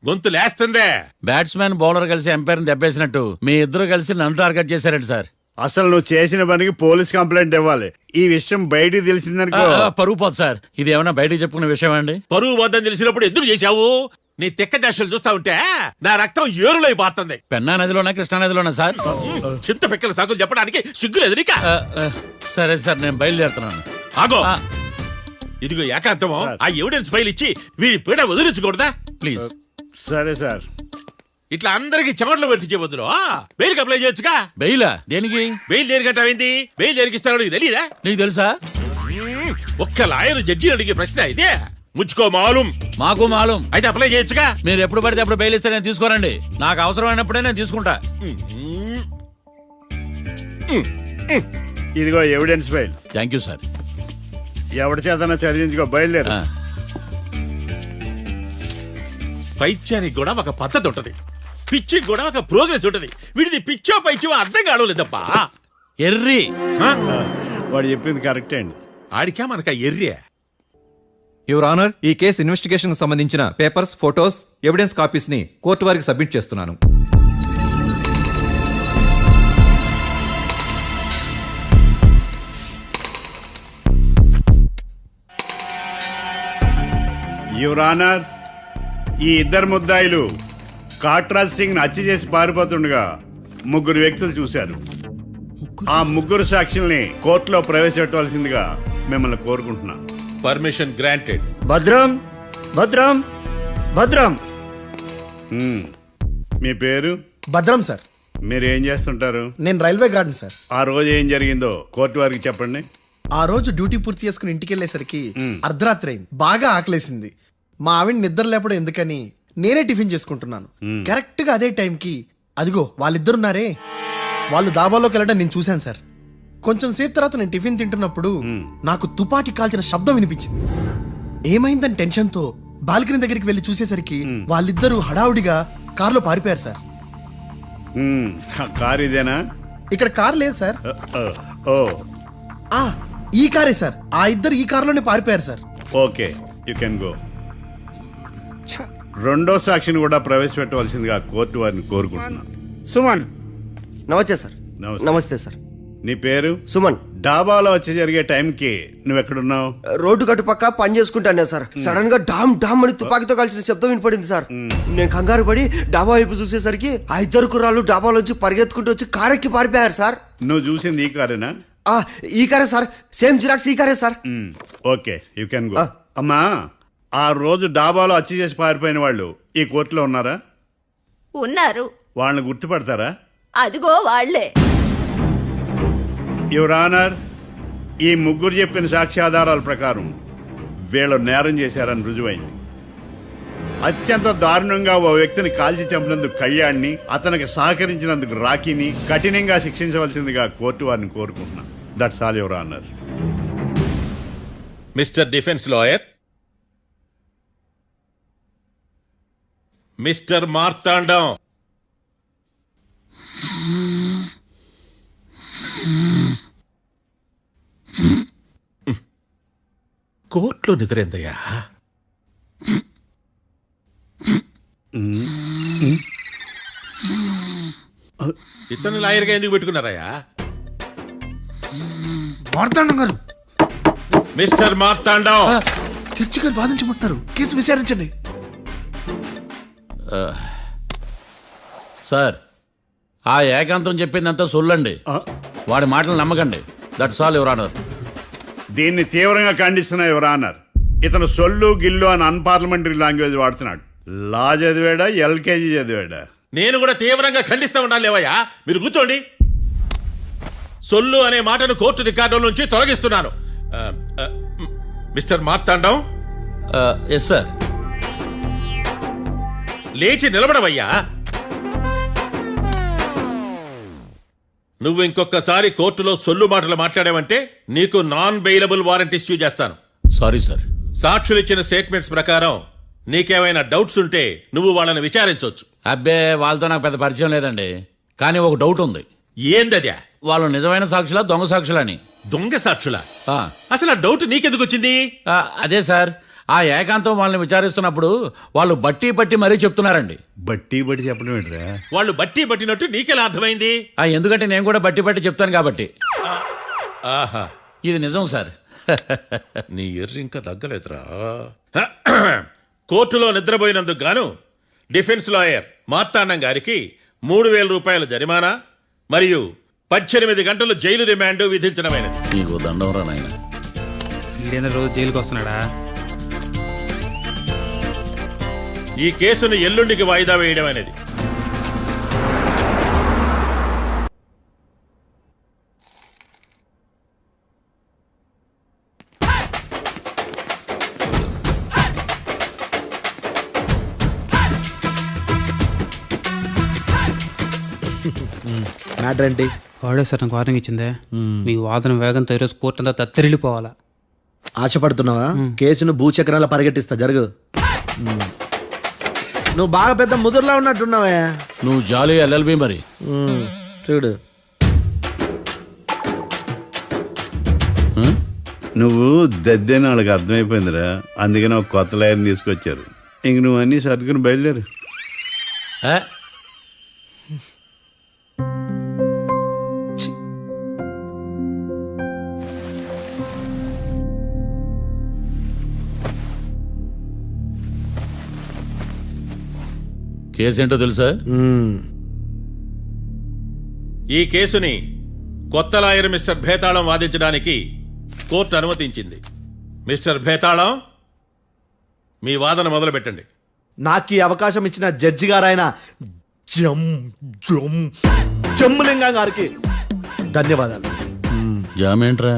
గొంతు లేస్తుందే? బ్యాట్స్మెన్ బౌలర్ కలిసి ఎంపైర్ దెబ్బేసినట్టు మీ ఇద్దరు కలిసి నన్ను టార్గెట్ చేశారండి సార్. అసలు నువ్వు చేసిన పనికి పోలీస్ కంప్లైంట్ ఇవ్వాలి. ఈ విషయం బయటికి తెలిసిందనుకో పరువు పోదు సార్. ఇది ఏమన్నా బయటికి చెప్పుకునే విషయం అండి? పరువు వద్దని తెలిసినప్పుడు ఎందుకు చేశావు? నీ తెక్క దశలు చూస్తా ఉంటే నా రక్తం ఏరులై పారుతుంది. పెన్నా నదిలోనా కృష్ణా నదిలోనా సార్? చింత పిక్కల సాకులు చెప్పడానికి సిగ్గులేదు నీకా? సరే సార్, నేను బయలుదేరుతున్నాను. ఆగో, ఇదిగో ఏకాంతమో ఆ ఎవిడెన్స్ ఫైల్ ఇచ్చి వీడి పీడ వదిలించకూడదా? ప్లీజ్. సరే సార్. ఇట్లా అందరికి చెమటలు పెట్టించే బదులు బెయిల్కి అప్లై చేయొచ్చుగా. బెయిలా? దేనికి? బెయిల్ దేనికంటావేంది? బెయిల్ దేనికిస్తారో నీకు తెలియదా? నీకు తెలుసా? ఒక్క లాయర్ జడ్జి అడిగే ప్రశ్న అయితే ముచ్చుకో మాలూం. మాకు మాలూం. అయితే అప్లై చేయొచ్చుగా. మీరు ఎప్పుడు పడితే అప్పుడు బెయిల్ ఇస్తే నేను తీసుకోనండి. నాకు అవసరమైనప్పుడే నేను తీసుకుంటా. ఇదిగో evidence file. Thank you sir. ఎవరి చేతనా చదివించుకో, బయలుదేరు. పైత్యానికి కూడా ఒక పద్ధతి ఉంటది, పిచ్చికి కూడా ఒక ప్రోగ్రెస్ ఉంటది. వీడిది పిచ్చో పైచో అర్థం కావలేదప్పా. ఎర్రి. వాడు చెప్పింది కరెక్టే అండి. ఆడికా మనక ఎర్రి. యువర్ ఆనర్, ఈ కేసు ఇన్వెస్టిగేషన్ సంబంధించిన పేపర్స్, ఫోటోస్, ఎవిడెన్స్ కాపీస్ ని కోర్టు వారికి సబ్మిట్ చేస్తున్నాను. యువర్ ఆనర్, ఈ ఇద్దరు ముద్దాయిలు కాట్రాజ్ సింగ్ హత్య చేసి పారిపోతుండగా ముగ్గురు వ్యక్తులు చూశారు. ఆ ముగ్గురు సాక్షుల్ని కోర్టులో ప్రవేశపెట్టవలసిందిగా మిమ్మల్ని కోరుకుంటున్నాను. Permission granted. భద్రం భద్రం భద్రం. మీ పేరు? భద్రం సార్. మీరు ఏం చేస్తుంటారు? నేను రైల్వే గార్డెన్ సార్. ఆ రోజు ఏం జరిగిందో కోర్టు వారికి చెప్పండి. ఆ రోజు డ్యూటీ పూర్తి చేసుకుని ఇంటికి వెళ్ళేసరికి అర్ధరాత్రి అయింది. బాగా ఆకలేసింది. మా ఆవిడ నిద్ర లేపడం ఎందుకని నేనే టిఫిన్ చేసుకుంటున్నాను. కరెక్ట్ గా అదే టైంకి అదిగో వాళ్ళిద్దరున్నారే, వాళ్ళు దాబాలోకి వెళ్ళడం నేను చూశాను సార్. కొంచెం సేపు తర్వాత నేను టిఫిన్ తింటున్నప్పుడు నాకు తుపాకీ కాల్చిన శబ్దం వినిపించింది. ఏమైందని టెన్షన్తో బాల్కనీ దగ్గరికి వెళ్ళి చూసేసరికి వాళ్ళిద్దరూ హడావుడిగా కారులో పారిపోయారు సార్. కారు ఇదేనా? ఇక్కడ కారు లేదు సార్. ఓ, ఈ కారే సార్. ఆ ఇద్దరు ఈ కారులోనే పారిపోయారు sir. Okay, you can go. రెండో సాక్షిని కూడా ప్రవేశపెట్టవలసిందిగా కోర్టు వారిని కోరుకుంటున్నాను. సుమన్. నమస్తే సార్. నమస్తే. నమస్తే సార్. నీ పేరు? సుమన్. డాబాలో వచ్చి జరిగే టైంకి నువ్వెక్కడున్నావు? రోడ్డు కట్టు పక్క పని చేసుకుంటాను సార్. సడన్ గా డామ్ డామ్ అని తుపాకీతో కాల్చిన శబ్దం వినపడింది సార్. నేను కంగారు పడి డాబా వైపు చూసేసరికి ఆ ఇద్దరు కుర్రాళ్ళు డాబాలోంచి పరిగెత్తుకుంటూ వచ్చి కారెక్కి పారిపోయారు సార్. నువ్వు చూసింది ఈ కారేనా? ఈ కారే సార్. సేమ్ జిరాక్స్ ఈ కారే sir. Okay, you can go. అమ్మా, ఆ రోజు డాబాలో వచ్చి చేసి పారిపోయిన వాళ్ళు ఈ కోర్టులో ఉన్నారా? ఉన్నారు. వాళ్ళని గుర్తుపడతారా? అదిగో వాళ్ళే. యువర్ ఆనర్, ఈ ముగ్గురు చెప్పిన సాక్ష్యాధారాల ప్రకారం వీళ్ళు నేరం చేశారని రుజువైంది. అత్యంత దారుణంగా ఓ వ్యక్తిని కాల్చి చంపినందుకు కళ్యాణ్ని, అతనికి సహకరించినందుకు రాకీని కఠినంగా శిక్షించవలసిందిగా కోర్టు వారిని కోరుకుంటున్నాను. That's all your honour. Mister defence lawyer, mister Marthandam, కోర్టులో నిద్రేందయ్యా? ఇతను లాయర్గా ఎందుకు పెట్టుకున్నారయ్యా? మార్తాండం గారు, మిస్టర్ మార్తాండం, చర్చి గారు వాదించమంటున్నారు. కేసు విచారించండి. సార్, ఆ ఏకాంతం చెప్పిందంతా సొల్లండి. వాడి మాటలు నమ్మకండి. That's all your honour. దీన్ని తీవ్రంగా ఖండిస్తున్నా యువర్ ఆనర్. ఇతను సొల్లు గిల్లు అని అన్పార్లమెంటరీ లాంగ్వేజ్ వాడుతున్నాడు. లా చదివాడా, ఎల్కేజీ చదివాడా? నేను కూడా తీవ్రంగా ఖండిస్తా ఉండాలి. లేవయ్యా, మీరు కూర్చోండి. సొల్లు అనే మాటను కోర్టు రికార్డుల నుంచి తొలగిస్తున్నాను. మిస్టర్ మార్తాండం. Yes sir. లేచి నిలబడవయ్యా. నువ్వు ఇంకొకసారి కోర్టులో సొల్లు మాటలు మాట్లాడావంటే నీకు నాన్ బెయిలబుల్ వారెంట్ ఇష్యూ చేస్తాను. Sorry sir. సాక్షులు ఇచ్చిన స్టేట్మెంట్స్ ప్రకారం నీకేమైనా డౌట్స్ ఉంటే నువ్వు వాళ్ళని విచారించవచ్చు. అబ్బే, వాళ్ళతో నాకు పెద్ద పరిచయం లేదండి. కానీ ఒక డౌట్ ఉంది. ఏందద్యా? వాళ్ళు నిజమైన సాక్షులా, దొంగ సాక్షులని? దొంగ సాక్షులా? అసలు ఆ డౌట్ నీకెందుకు వచ్చింది? అదే సార్, ఆ ఏకాంతం వాళ్ళని విచారిస్తున్నప్పుడు వాళ్ళు బట్టి బట్టి మరీ చెప్తున్నారండి. బట్టి బట్టి చెప్పడం ఏంట్రా? వాళ్ళు బట్టి పట్టినట్టు నీకెలా అర్థమైంది? ఎందుకంటే నేను కూడా బట్టి బట్టి చెప్తాను కాబట్టి. ఆహా, ఇది నిజం సార్. నీ ఎర్రి ఇంకా తగ్గలేదురా. కోర్టులో నిద్రపోయినందుకు గాను డిఫెన్స్ లాయర్ మార్తాండం గారికి 3,000 రూపాయల జరిమానా మరియు 18 గంటలు జైలు రిమాండ్ విధించడమైనది. నీకు దండం రా నాయన. ఈడేనా రోజు జైలుకి వస్తున్నాడా? ఈ కేసును ఎల్లుండికి వాయిదా వేయడం అనేది. మ్యాటర్ ఏంటి? వాడే సార్ నాకు వార్నింగ్ ఇచ్చిందే. మీ వాదన వేగంతో ఈరోజు కోర్టు అంతా తత్తరిల్లిపోవాలా. ఆశపడుతున్నావా? కేసును భూచక్రాల పరిగెట్టిస్తా, జరుగు. నువ్వు బాగా పెద్ద ముదురులా ఉన్నట్టున్నావే. నువ్వు జాలి ఎల్ఎల్బి మరి. చూడు, నువ్వు దద్దేని వాళ్ళకి అర్థమైపోయిందిరా. అందుకని ఒక కొత్త లాయర్ని తీసుకొచ్చారు. ఇంక నువ్వు అన్నీ సర్దుకుని బయలుదేరు. కేసు ఏంటో తెలుసా? ఈ కేసుని కొత్త లాయర్ మిస్టర్ భేతాళం వాదించడానికి కోర్టు అనుమతించింది. మిస్టర్ భేతాళం, మీ వాదన మొదలు పెట్టండి. నాకు ఈ అవకాశం ఇచ్చిన జడ్జి గారైన జమ్ములింగం గారికి ధన్యవాదాలు. జామేంట్రా?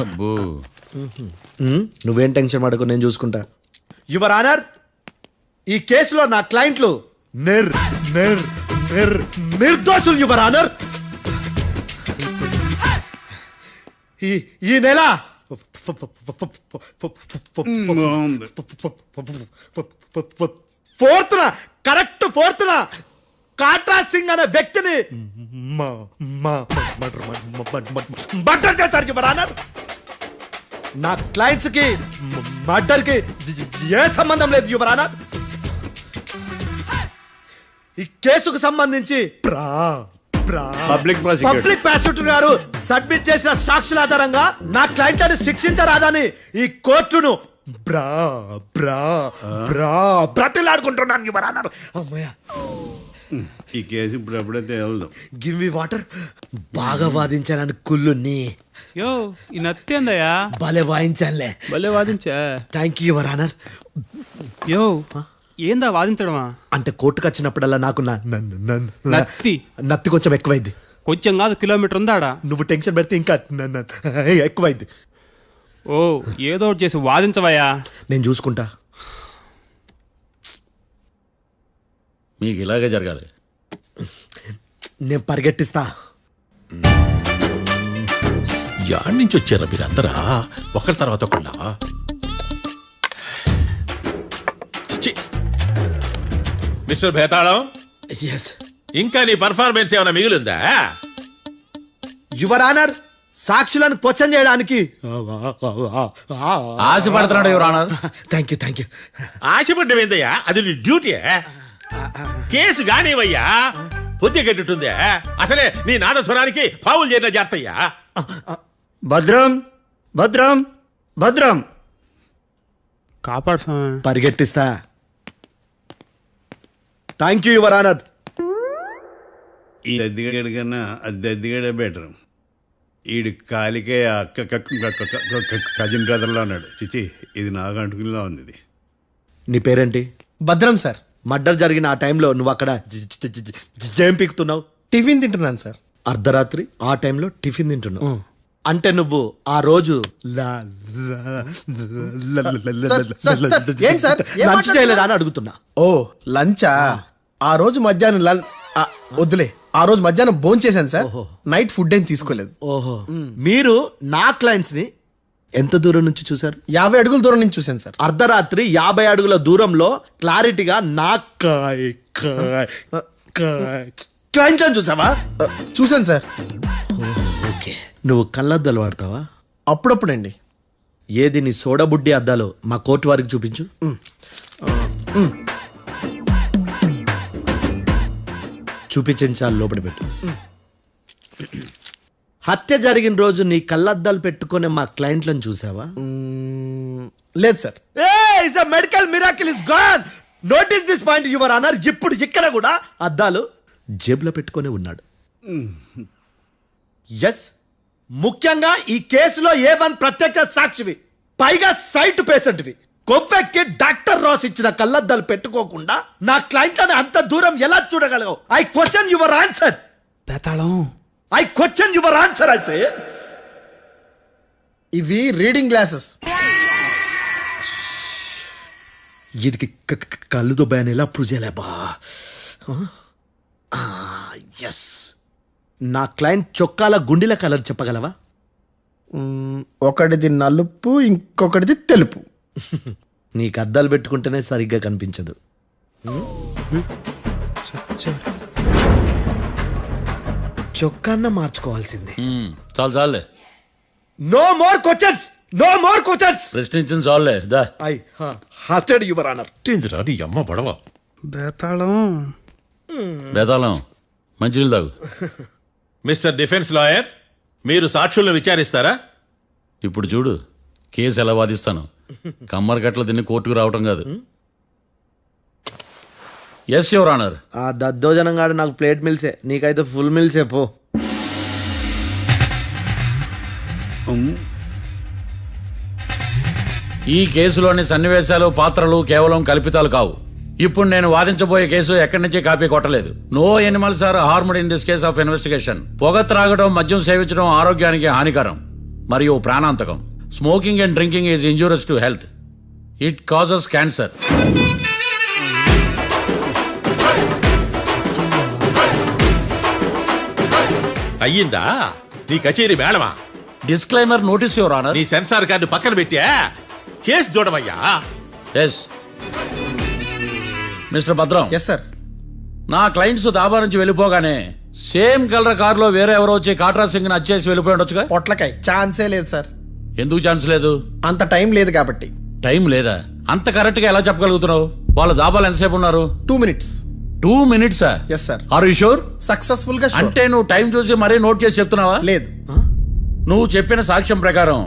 అబ్బో, నువ్వేం టెన్షన్ పడకు, నేను చూసుకుంటా. యువర్ ఆనర్, ఈ కేసులో నా క్లయింట్లు నిర్దోషులు యువర్ ఆనర్. ఈ నెల 4th correct 4th Katra Singh అనే వ్యక్తిని మర్డర్ చేశారు యువర్ ఆనర్. నా క్లయింట్స్ కి మర్డర్ కి ఏ సంబంధం లేదు యువర్ ఆనర్. ఈ కేసుకు సంబంధించి పబ్లిక్ ప్రాసిక్యూటర్ పబ్లిక్ ప్రాసిక్యూటర్ గారు సబ్మిట్ చేసిన సాక్షుల ఆధారంగా నా క్లయింట్లను శిక్షించరాదని ఈ కోర్టును బ్రతిలాడుకుంటున్నాను యువర్ ఆనర్. అమ్మయ్య, ఈ కేసు ఇప్పుడు ఎప్పుడైతే వెళ్దాం. Give me water. బాగా వాదించానని కుళ్ళుని యో ఈ నత్తేందయ్యా భలే వాయించానులే. భలే వాదించా. Thank you your honour. Yo ఏందా వాదించడమా? అంటే కోర్టుకు వచ్చినప్పుడల్లా నాకు నత్తి కొంచెం ఎక్కువైంది. కొంచెం కాదు, కిలోమీటర్ ఉందాడా. నువ్వు టెన్షన్ పెడితే ఇంకా ఎక్కువైంది. ఓ ఏదో ఒకటి చేసి వాదించవయ్యా. నేను చూసుకుంటా. మీకు ఇలాగే జరగాలి. నేను పరిగెట్టిస్తా. యాడ్ నుంచి వచ్చారా మీరందరా ఒకరి తర్వాత ఒకళ్ళ? మిస్టర్ భేతాళం, ఎస్ ఇంకా నీ పర్ఫార్మెన్స్ ఏమైనా మిగిలిందా? యువర్ ఆనర్, సాక్షులను క్వశ్చన్ చేయడానికి ఆశపడుతున్నాడు యువర్ ఆనర్. Thank you. ఆశపడ్డం ఏందయ్యా, అది నీ డ్యూటీ. కేసు గానివయ్యా, పొద్దు కట్టుందే. అసలే నీ నాదస్వరానికి పావులు చేరిన జాతయ్యా. భద్రం భద్రం భద్రం కాపాడు స్వామి. పరిగెట్టిస్తా. Thank you your honour. ఈ దద్దిగడ కన్నా అది దద్దిగడే బెటర్. ఈడు కాలికే కజిన్ బ్రదర్లో ఉన్నాడు. చిచి, ఇది నాకు అంటుకునిలా ఉంది. ఇది నీ పేరేంటి? భద్రం సార్. మర్డర్ జరిగిన ఆ టైంలో నువ్వు అక్కడ ఏం పీకుతున్నావు? టిఫిన్ తింటున్నాను సార్. అర్ధరాత్రి ఆ టైంలో టిఫిన్ తింటున్నావు అంటే నువ్వు ఆ రోజు ఏంటి సార్? లంచ్ చేయలేదా అని అడుగుతున్నా. ఓ లంచా? ఆ రోజు మధ్యాహ్నం వద్దులే, ఆ రోజు మధ్యాహ్నం భోజనం చేశాను సార్. నైట్ ఫుడ్ ఏం తీసుకోలేదు. ఓహో, మీరు నా క్లయింట్స్ ని ఎంత దూరం నుంచి చూసారు? 50 అడుగుల దూరం నుంచి చూశాను సార్. అర్ధరాత్రి 50 అడుగుల దూరంలో క్లారిటీగా నా క్లయింట్స్ అని చూసావా? చూశాను సార్. ఓకే, నువ్వు కళ్ళద్దాలు వాడతావా? అప్పుడప్పుడండి. ఏది నీ సోడబుడ్డి అద్దాలు మా కోర్టు వారికి చూపించు. చూపించండి చాలు, లోపల పెట్టు. హత్య జరిగిన రోజు నీ కళ్ళద్దాలు పెట్టుకునే మా క్లయింట్లను చూసావా? లేదు sir. Medical miracle is gone. Notice this point your honour. ఇప్పుడు ఇక్కడ కూడా అద్దాలు జేబులో పెట్టుకొని ఉన్నాడు. ఎస్, ముఖ్యంగా ఈ కేసులో A1 ప్రత్యక్ష సాక్షివి, పైగా సైట్ పేషెంట్వి. కొవ్వెక్కి డాక్టర్ రాస్ ఇచ్చిన కళ్ళద్దాలు పెట్టుకోకుండా నా క్లయింట్లను అంత దూరం ఎలా చూడగలవు? I question your answer. బేతాళం, I question your answer. I say ఇవి రీడింగ్ గ్లాసెస్. వీడికి కళ్ళు దుబ్బాయని ఎలా ప్రూవ్ చేయలేబా? ఎస్, నా క్లయింట్ చొక్కాల గుండెల కలర్ చెప్పగలవా? ఒకటిది నలుపు, ఇంకొకటిది తెలుపు. నీకు అద్దాలు పెట్టుకుంటేనే సరిగ్గా కనిపించదు. చొక్కాన్న మార్చుకోవాల్సింది. చాలు చాలులే, no more questions, no more questions. ప్రశ్నించిన చాలులే. The I hurted your honour. నీ అమ్మ పడవ. బేతాళం బేతాళం, మంచినీళ్ళు తాగు. మిస్టర్ డిఫెన్స్ లాయర్, మీరు సాక్షులను విచారిస్తారా? ఇప్పుడు చూడు కేసు ఎలా వాదిస్తాను. కమ్మరి కట్ల తిని కోర్టుకు రావటం కాదు. Yes your honour. ఆ దద్దోజనం గాడు నాకు ప్లేట్ మిల్సే, నీకైతే ఫుల్ మిల్సే పో. ఈ కేసులోని సన్నివేశాలు, పాత్రలు కేవలం కల్పితాలు కావు. ఇప్పుడు నేను వాదించబోయే కేసు ఎక్కడి నుంచి కాపీ కొట్టలేదు. No animals are harmed in this case of investigation. పొగ త్రాగడం, మద్యం సేవించడం ఆరోగ్యానికి హానికరం మరియు ప్రాణాంతకం. Smoking and drinking is injurious to health. It causes cancer. అయ్యిందా నీ కచేరీ మేడమా? Disclaimer notice your honour. నీ సెన్సార్ కార్డు పక్కన పెట్టా కేసు చూడమయ్యా. Yes mister Bhadram. Yes sir. నా క్లయింట్స్ దాబా నుంచి వెళ్ళిపోగానే సేమ్ కలర్ కారులో వేరే ఎవరో వచ్చి కాట్రా సింగ్ ని అచ్చేసి వెళ్ళిపోయి ఉండొచ్చుగా. పొట్లకాయ ఛాన్సే లేదు సార్. ఎందుకు ఛాన్స్ లేదు? అంత టైం లేదు కాబట్టి. టైం లేదా? అంత కరెక్ట్ గా ఎలా చెప్పగలుగుతున్నావు? వాళ్ళ దాబాలు ఎంతసేపు ఉన్నారు? 2 minutes. 2 minutes? Yes sir. Are you sure? Successful గా sure. అంటే నువ్వు టైం చూసి మరీ నోట్ చేసి చెప్తున్నావా? లేదు. నువ్వు చెప్పిన సాక్ష్యం ప్రకారం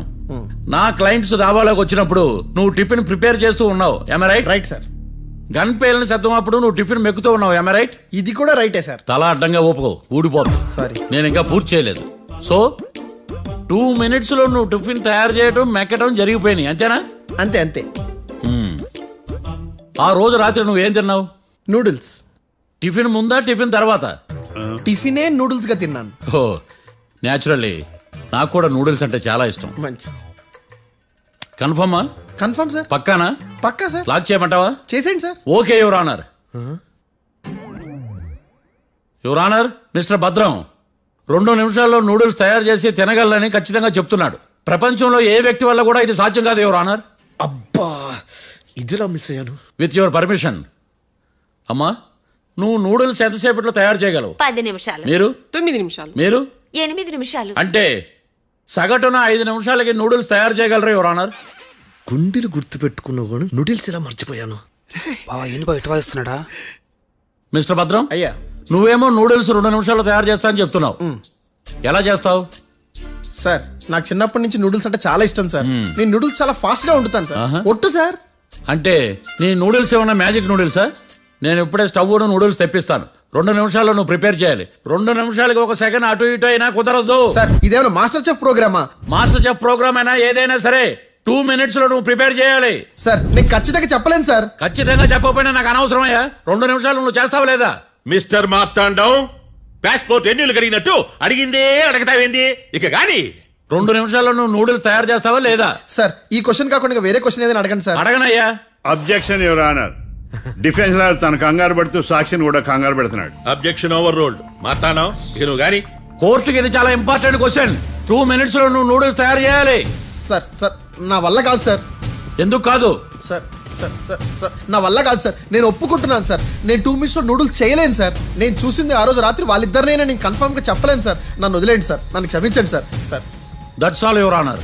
నా క్లయింట్స్ దాబాలోకి వచ్చినప్పుడు నువ్వు టిఫిన్ ప్రిపేర్ చేస్తూ ఉన్నావు. ఎమ రైట్? Right sir. గన్ పేలిన శబ్దం అప్పుడు నువ్వు టిఫిన్ మెక్కుతూ ఉన్నావు. ఎమ రైట్? ఇది కూడా రైటే సార్. తల అడ్డంగా ఊపుకో, ఊడిపోతుంది. సారీ. నేను ఇంకా పూర్తి చేయలేదు. సో 2 minutes లో నువ్వు టిఫిన్ తయారు చేయడం మెక్కడం జరిగిపోయినాయి, అంతేనా? అంతే అంతే. ఆ రోజు రాత్రి నువ్వేం తిన్నావు? నూడిల్స్. టిఫిన్ ముందా టిఫిన్ తర్వాత? టిఫినే నూడిల్స్ గా తిన్నాను. ఓ న్యాచురల్లీ నాకు కూడా నూడిల్స్ అంటే చాలా ఇష్టం. మంచి. కన్ఫర్మా? Confirm sir. పక్కానా? పక్కా సార్. లాక్ చేయమంటావా? చేసేయండి sir. Okay your honour. Your honour, mister Bhadram 2 నిమిషాల్లో నూడిల్స్ తయారు చేసి తినగలని ఖచ్చితంగా చెప్తున్నాడు. ప్రపంచంలో ఏ వ్యక్తి వల్ల కూడా ఇది సాధ్యం కాదు యువర్ ఆనర్. అబ్బా, ఇదిలా మిస్ అయ్యాను. With your permission. అమ్మా, నువ్వు నూడిల్స్ ఎంతసేపట్లో తయారు చేయగలవు? 10 నిమిషాలు. మీరు? 9 నిమిషాలు. మీరు? 8 నిమిషాలు. అంటే సగటున 5 నిమిషాలకి నూడిల్స్ తయారు చేయగలరు యువర్ ఆనర్. గుండెలు గుర్తు పెట్టుకున్నావు కానీ నూడిల్స్ ఇలా మర్చిపోయాను. మిస్టర్ భద్రం, అయ్యా, నువ్వేమో నూడిల్స్ 2 నిమిషాల్లో తయారు చేస్తా అని చెప్తున్నావు. ఎలా చేస్తావు? సార్ నాకు చిన్నప్పటి నుంచి నూడిల్స్ అంటే చాలా ఇష్టం సార్. నేను నూడిల్స్ చాలా ఫాస్ట్ గా వండుతాను సార్. ఒట్టు సార్. అంటే నీ నూడిల్స్ ఏమన్నా మ్యాజిక్ నూడిల్సా? నేను ఇప్పుడే స్టవ్ నూడిల్స్ తెప్పిస్తాను. 2 నిమిషాల్లో నువ్వు ప్రిపేర్ చేయాలి. 2 నిమిషాలకి 1 సెకండ్ అటు ఇటు అయినా కుదరదు సార్. ఇదేమన్నా మాస్టర్ చెఫ్ ప్రోగ్రామా? మాస్టర్ చెఫ్ ప్రోగ్రామ్ అయినా ఏదైనా సరే 2 minutes లో నువ్వు ప్రిపేర్ చేయాలి. సార్ నేను ఖచ్చితంగా చెప్పలేను సార్. ఖచ్చితంగా చెప్పకపోయినా నాకు అనవసరమయ్యా. 2 నిమిషాలు నువ్వు చేస్తావు లేదా? మిస్టర్ మార్తాండం, పాస్పోర్ట్ ఎన్నిలు కడిగినట్టు అడిగిందే అడగతావేంది? ఇక గాని 2 నిమిషాల్లో నువ్వు నూడిల్స్ తయారు చేస్తావా లేదా? సార్ ఈ క్వశ్చన్ కాకుండా ఇంకా వేరే క్వశ్చన్ ఏదైనా అడగండి సార్. అడగనయ్యా. Objection your honour. Defence lawyer తన కంగారు పడుతూ సాక్షిని కూడా కంగారు పెడుతున్నాడు. Objection over ruled. మార్తాండం, ఇక నువ్వు గాని. కోర్టుకి ఇది చాలా ఇంపార్టెంట్ క్వశ్చన్. 2 minutes లో నువ్వు నూడిల్స్ తయారు చేయాలి. సార్ సార్ నా వల్ల కాదు సార్. ఎందుకు కాదు? సార్ సార్ సార్ సార్ నా వల్ల కాదు సార్. నేను ఒప్పుకుంటున్నాను సార్. నేను 2 minutes లో నూడిల్స్ చేయలేను సార్. నేను చూసింది ఆ రోజు రాత్రి వాళ్ళిద్దరినైనా నేను కన్ఫర్మ్ గా చెప్పలేను సార్. నన్ను వదిలేండి సార్. నన్ను క్షమించండి sir. Sir that's all your honour.